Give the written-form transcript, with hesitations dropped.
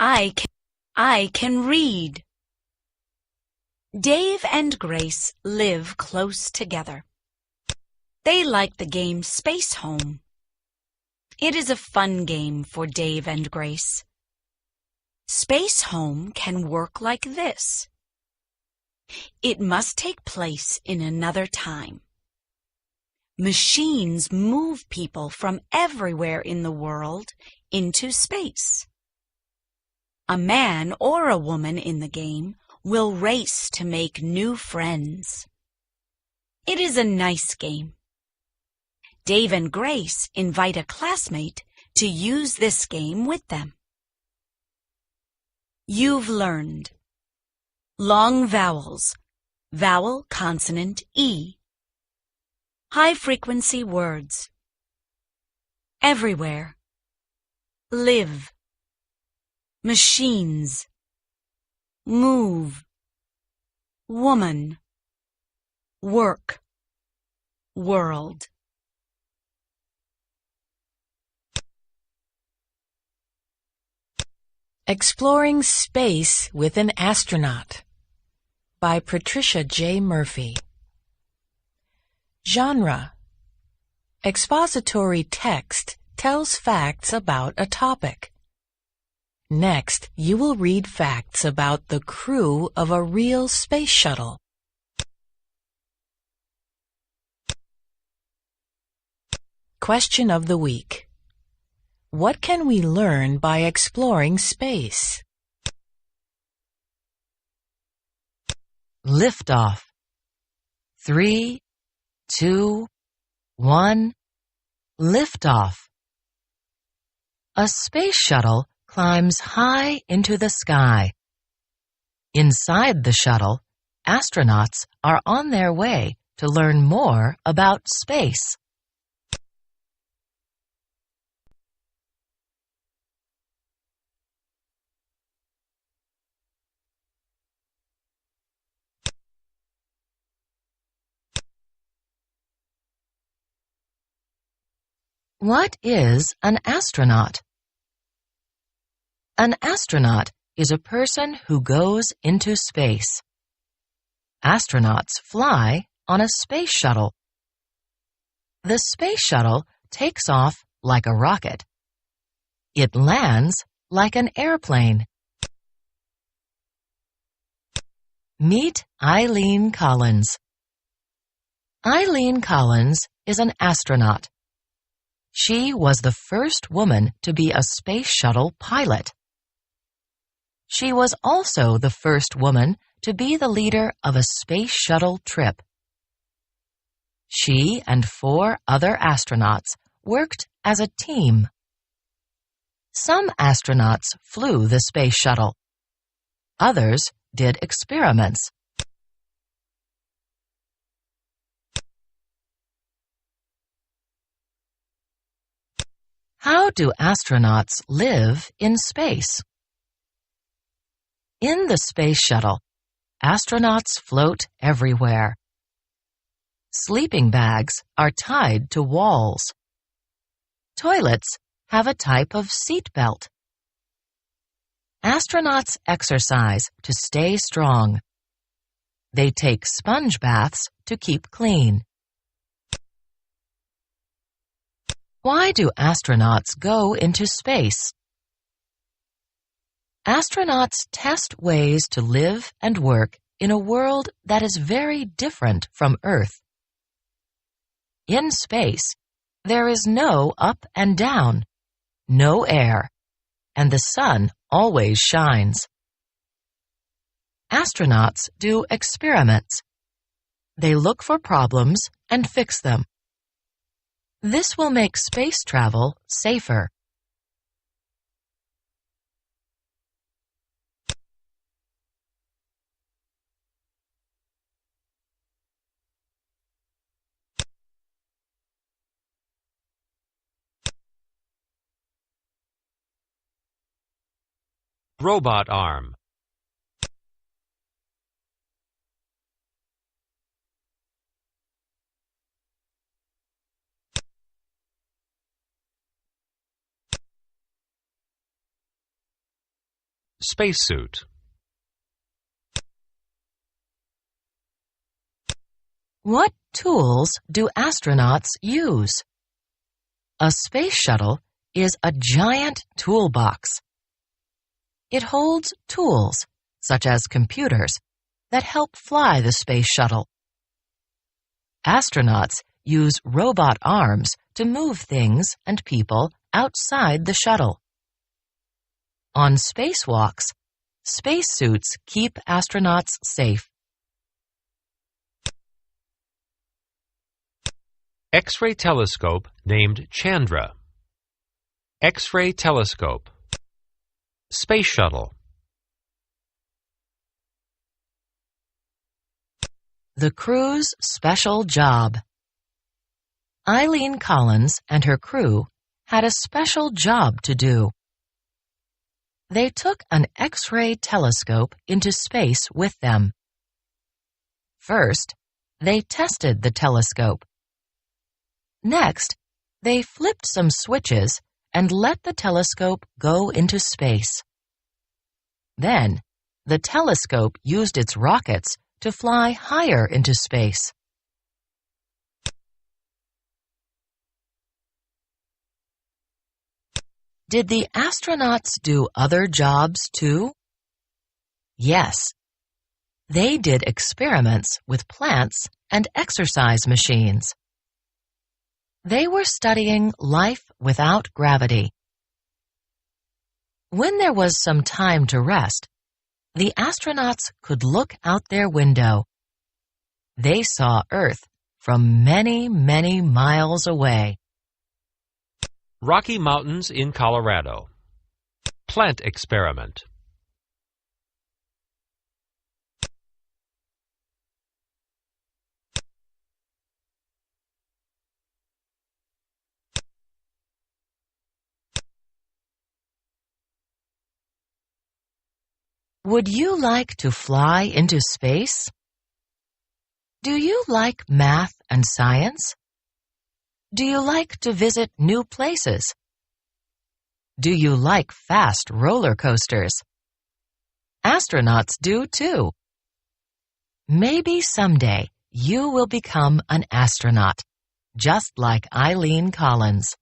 I can, I can read. Dave and Grace live close together. They like the game Space Home. It is a fun game for Dave and Grace. Space Home can work like this. It must take place in another time. Machines move people from everywhere in the world into space. A man or a woman in the game will race to make new friends. It is a nice game. Dave and Grace invite a classmate to use this game with them. You've learned long vowels, vowel consonant E. High-frequency words. Everywhere. Live. Machines. Move. Woman. Work. World. Exploring Space with an Astronaut by Patricia J. Murphy. Genre: expository text tells facts about a topic. Next, you will read facts about the crew of a real space shuttle. Question of the week: what can we learn by exploring space? Liftoff. 3, 2, 1. Liftoff. A space shuttle climbs high into the sky. Inside the shuttle, astronauts are on their way to learn more about space. What is an astronaut? An astronaut is a person who goes into space. Astronauts fly on a space shuttle. The space shuttle takes off like a rocket. It lands like an airplane. Meet Eileen Collins. Eileen Collins is an astronaut. She was the first woman to be a space shuttle pilot. She was also the first woman to be the leader of a space shuttle trip. She and 4 other astronauts worked as a team. Some astronauts flew the space shuttle. Others did experiments. How do astronauts live in space? In the space shuttle, astronauts float everywhere. Sleeping bags are tied to walls. Toilets have a type of seat belt. Astronauts exercise to stay strong. They take sponge baths to keep clean. Why do astronauts go into space? Astronauts test ways to live and work in a world that is very different from Earth. In space, there is no up and down, no air, and the sun always shines. Astronauts do experiments. They look for problems and fix them. This will make space travel safer. Robot arm. Spacesuit. What tools do astronauts use? A space shuttle is a giant toolbox. It holds tools, such as computers, that help fly the space shuttle. Astronauts use robot arms to move things and people outside the shuttle. On spacewalks, spacesuits keep astronauts safe. X-ray telescope named Chandra. X-ray telescope. Space shuttle. The crew's special job. Eileen Collins and her crew had a special job to do. They took an X-ray telescope into space with them. First, they tested the telescope. Next, they flipped some switches and let the telescope go into space. Then, the telescope used its rockets to fly higher into space. Did the astronauts do other jobs too? Yes. They did experiments with plants and exercise machines. They were studying life without gravity. When there was some time to rest, the astronauts could look out their window. They saw Earth from many, many miles away. Rocky Mountains in Colorado. Plant experiment. Would you like to fly into space? Do you like math and science? Do you like to visit new places? Do you like fast roller coasters? Astronauts do too. Maybe someday you will become an astronaut, just like Eileen Collins.